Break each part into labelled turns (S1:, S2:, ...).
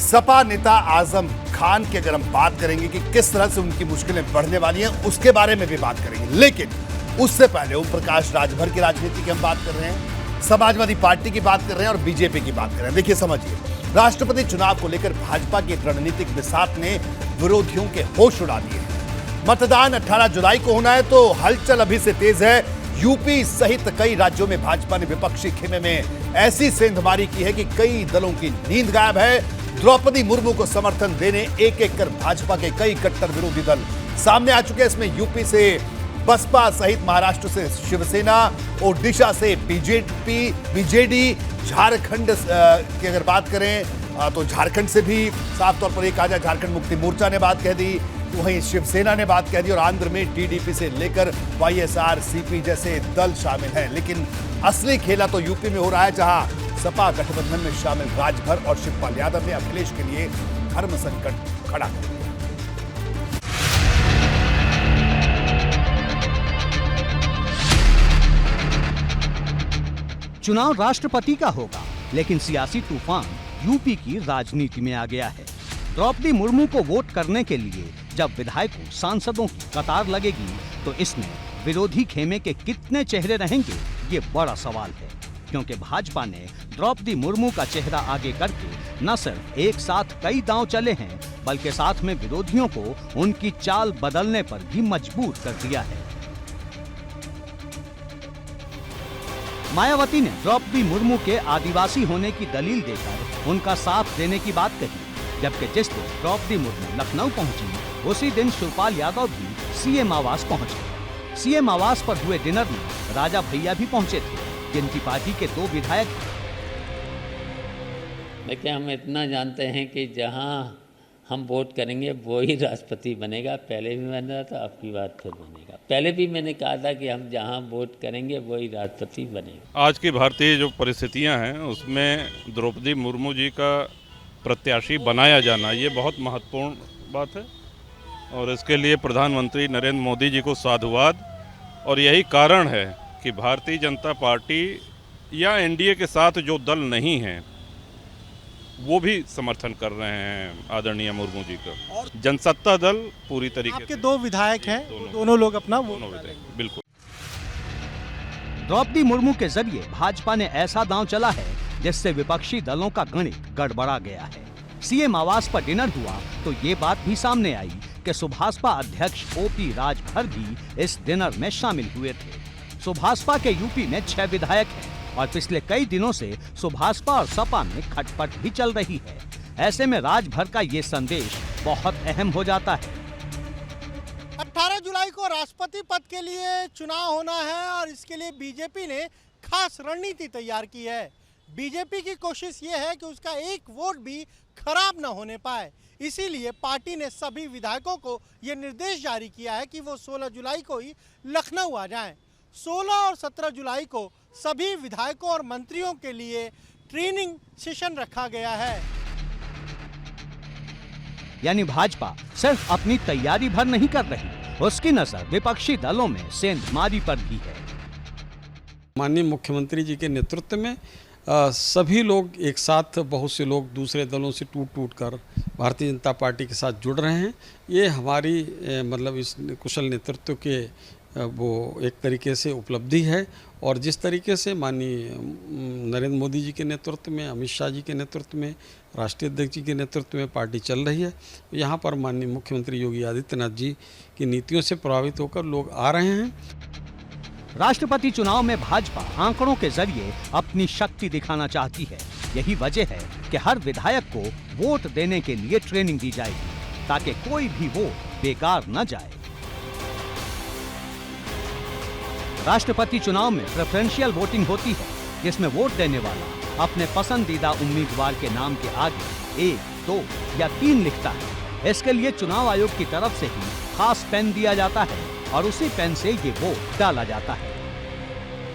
S1: सपा नेता आजम खान की अगर हम बात करेंगे कि किस तरह से उनकी मुश्किलें बढ़ने वाली हैं, उसके बारे में भी बात करेंगे। लेकिन उससे पहले ओम प्रकाश राजभर की राजनीति की हम बात कर रहे हैं, समाजवादी पार्टी की बात कर रहे हैं और बीजेपी की बात कर रहे हैं। देखिए समझिए, राष्ट्रपति चुनाव को लेकर भाजपा की रणनीतिक बिसात ने विरोधियों के होश उड़ा दिए हैं। मतदान 18 जुलाई को होना है तो हलचल अभी से तेज है। यूपी सहित कई राज्यों में भाजपा ने विपक्षी खेमे में ऐसी सेंधमारी की है कि कई दलों की नींद गायब है। द्रौपदी मुर्मू को समर्थन देने एक एक कर भाजपा के कई कट्टर विरोधी दल सामने आ चुके हैं। इसमें यूपी से बसपा सहित महाराष्ट्र से शिवसेना, ओडिशा से बीजेडी, झारखंड की अगर बात करें तो झारखंड से भी साफ तौर पर एक आ जाए, झारखंड मुक्ति मोर्चा ने बात कह दी, तो वहीं शिवसेना ने बात कह दी और आंध्र में टीडीपी से लेकर वाईएसआर, सीपी जैसे दल शामिल हैं। लेकिन असली खेला तो यूपी में हो रहा है, जहां सपा गठबंधन में शामिल राजभर और शिवपाल यादव ने अखिलेश के लिए धर्म संकट खड़ा कर दिया।
S2: चुनाव राष्ट्रपति का होगा, लेकिन सियासी तूफान यूपी की राजनीति में आ गया है। द्रौपदी मुर्मू को वोट करने के लिए जब विधायकों, सांसदों की कतार लगेगी तो इसमें विरोधी खेमे के कितने चेहरे रहेंगे, ये बड़ा सवाल है। क्योंकि भाजपा ने द्रौपदी मुर्मू का चेहरा आगे करके न सिर्फ एक साथ कई दांव चले हैं, बल्कि साथ में विरोधियों को उनकी चाल बदलने पर भी मजबूर कर दिया है। मायावती ने द्रौपदी मुर्मू के आदिवासी होने की दलील देकर उनका साथ देने की बात कही, जबकि जिस दिन द्रौपदी मुर्मू लखनऊ पहुंची, उसी दिन शिवपाल यादव भी सीएम आवास पहुंचे। सीएम आवास पर हुए डिनर में राजा भैया भी पहुंचे थे, जिनकी पार्टी के 2 विधायक थे।
S3: देखिए, हम इतना जानते हैं कि जहां हम वोट करेंगे वो ही राष्ट्रपति बनेगा। पहले भी बन रहा था, अब की बात फिर बनेगा। पहले भी मैंने कहा था कि हम जहां वोट करेंगे वो ही राष्ट्रपति बनेगा।
S4: आज की भारतीय जो परिस्थितियां हैं, उसमें द्रौपदी मुर्मू जी का प्रत्याशी बनाया जाना ये बहुत महत्वपूर्ण बात है और इसके लिए प्रधानमंत्री नरेंद्र मोदी जी को साधुवाद। और यही कारण है कि भारतीय जनता पार्टी या एनडीए के साथ जो दल नहीं हैं वो भी समर्थन कर रहे हैं आदरणीय मुर्मू जी का। और जनसत्ता दल पूरी तरीके
S5: आपके 2 विधायक हैं, दोनों लोग अपना वोट
S4: विधायक, बिल्कुल।
S2: द्रौपदी मुर्मू के जरिए भाजपा ने ऐसा दांव चला है जिससे विपक्षी दलों का गणित गड़बड़ा गया है। सीएम आवास पर डिनर हुआ तो ये बात भी सामने आई कि सुभाषपा अध्यक्ष ओपी राजभर भी इस डिनर में शामिल हुए थे। सुभाषपा के यूपी में 6 विधायक हैं और पिछले कई दिनों से सुभाषपा और सपा में खटपट भी चल रही है। ऐसे में राजभर का ये संदेश बहुत अहम हो जाता है।
S5: 18 जुलाई को राष्ट्रपति पद के लिए चुनाव होना है और इसके लिए बीजेपी ने खास रणनीति तैयार की है। बीजेपी की कोशिश ये है कि उसका एक वोट भी खराब न होने पाए। इसीलिए पार्टी ने सभी विधायकों को ये निर्देश जारी किया है कि वो 16 जुलाई को ही लखनऊ आ जाएं। 16 और 17 जुलाई को सभी विधायकों और मंत्रियों के लिए ट्रेनिंग सेशन रखा गया है।
S2: यानी भाजपा सिर्फ अपनी तैयारी भर नहीं कर रही, उसकी नजर विपक्षी दलों में सेंधमारी पर भी है।
S6: माननीय मुख्यमंत्री जी के नेतृत्व में सभी लोग एक साथ, बहुत से लोग दूसरे दलों से टूट कर भारतीय जनता पार्टी के साथ जुड़ रहे हैं। ये हमारी मतलब इस कुशल नेतृत्व के वो एक तरीके से उपलब्धि है। और जिस तरीके से माननीय नरेंद्र मोदी जी के नेतृत्व में, अमित शाह जी के नेतृत्व में, राष्ट्रीय अध्यक्ष जी के नेतृत्व में पार्टी चल रही है, यहाँ पर माननीय मुख्यमंत्री योगी आदित्यनाथ जी की नीतियों से प्रभावित होकर लोग आ रहे हैं।
S2: राष्ट्रपति चुनाव में भाजपा आंकड़ों के जरिए अपनी शक्ति दिखाना चाहती है। यही वजह है कि हर विधायक को वोट देने के लिए ट्रेनिंग दी जाएगी, ताकि कोई भी वोट बेकार न जाए। राष्ट्रपति चुनाव में प्रेफरेंशियल वोटिंग होती है, जिसमें वोट देने वाला अपने पसंदीदा उम्मीदवार के नाम के आगे 1, 2 या 3 लिखता है। इसके लिए चुनाव आयोग की तरफ से ही खास पेन दिया जाता है और उसी पेन से ये वोट डाला जाता है।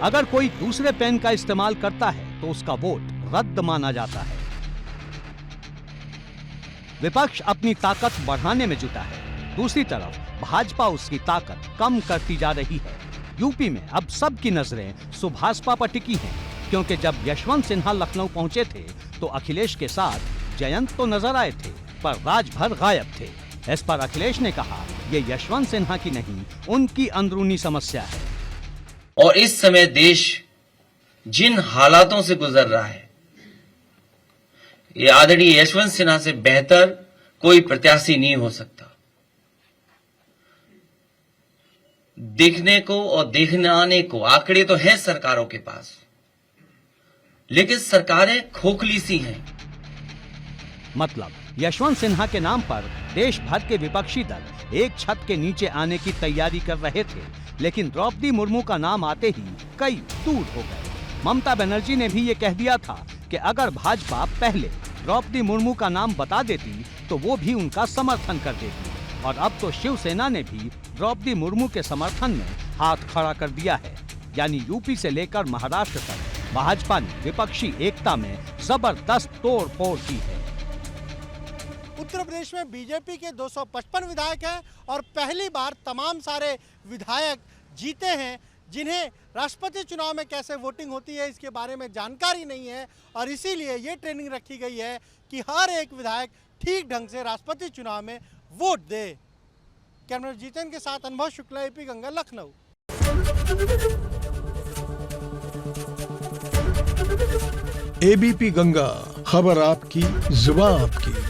S2: अगर कोई दूसरे पेन का इस्तेमाल करता है तो उसका वोट रद्द माना जाता है। विपक्ष अपनी ताकत बढ़ाने में जुटा है, दूसरी तरफ भाजपा उसकी ताकत कम करती जा रही है। यूपी में अब सबकी नजरें सुभाषपा पर टिकी हैं, क्योंकि जब यशवंत सिन्हा लखनऊ पहुंचे थे तो अखिलेश के साथ जयंत तो नजर आए थे, पर राजभर गायब थे। इस पर अखिलेश ने कहा, ये यशवंत सिन्हा की नहीं, उनकी अंदरूनी समस्या है।
S7: और इस समय देश जिन हालातों से गुजर रहा है, ये आदरणीय यशवंत सिन्हा से बेहतर कोई प्रत्याशी नहीं हो सकता। देखने को और देखने आने को आंकड़े तो हैं सरकारों के पास, लेकिन सरकारें खोखली सी हैं।
S2: मतलब यशवंत सिन्हा के नाम पर देश भर के विपक्षी दल एक छत के नीचे आने की तैयारी कर रहे थे, लेकिन द्रौपदी मुर्मू का नाम आते ही कई दूर हो गए। ममता बनर्जी ने भी ये कह दिया था कि अगर भाजपा पहले द्रौपदी मुर्मू का नाम बता देती तो वो भी उनका समर्थन कर देती। और अब तो शिवसेना ने भी द्रौपदी मुर्मू के समर्थन में हाथ खड़ा कर दिया है। यानी यूपी से लेकर महाराष्ट्र तक भाजपा ने विपक्षी एकता में जबरदस्त तोड़ फोड़ की है।
S5: उत्तर प्रदेश में बीजेपी के 255 विधायक हैं और पहली बार तमाम सारे विधायक जीते हैं, जिन्हें राष्ट्रपति चुनाव में कैसे वोटिंग होती है इसके बारे में जानकारी नहीं है। और इसीलिए ये ट्रेनिंग रखी गई है कि हर एक विधायक ठीक ढंग से राष्ट्रपति चुनाव में वोट दे। कैमरा जीतन के साथ अनुभव शुक्ला, एपी गंगा, लखनऊ।
S8: एबीपी गंगा, खबर आपकी, जुबान आपकी।